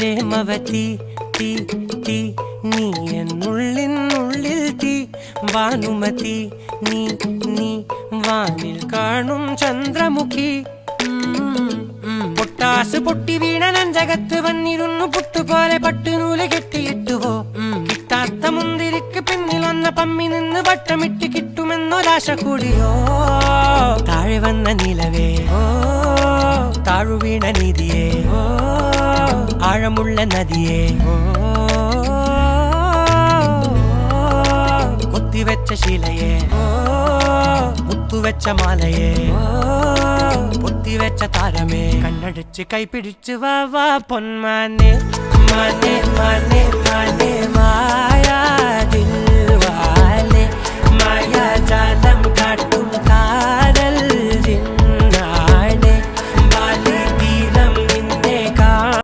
പ്രേമവതി തീ തീ നീ എന്നുള്ളിൽ തീ ഭാനുമതി നീ നീ വാനിൽ കാണും ചന്ദ്രമുഖി പൊട്ടാസ് പൊട്ടി വീണ നെഞ്ചകത്ത് വന്നിരുന്നു പുട്ടുപോലെ പട്ടുനൂല് കെട്ടിയിട്ടുവോ കിട്ടാത്ത മുന്തിരിക്ക് പിന്നിൽ വന്ന പമ്മി നിന്ന് വട്ടമിട്ട് കിട്ടുമെന്നൊരാശ കൂടിയോ താഴെ വന്ന നിലവേ താഴു വീണ നിധിയേ ആഴമുള്ള നദിയേ കൊത്തിവെച്ച ശിലയേ മുത്തുവെച്ച മാലയേ പൊത്തിവെച്ച താരമേ കണ്ണടിച്ച് കൈപിടിച്ച് വാ വാ പൊന്മാനെ മാനെ മാനെ മാനെ മായാ ദിൽവാലെ മായാ ജാല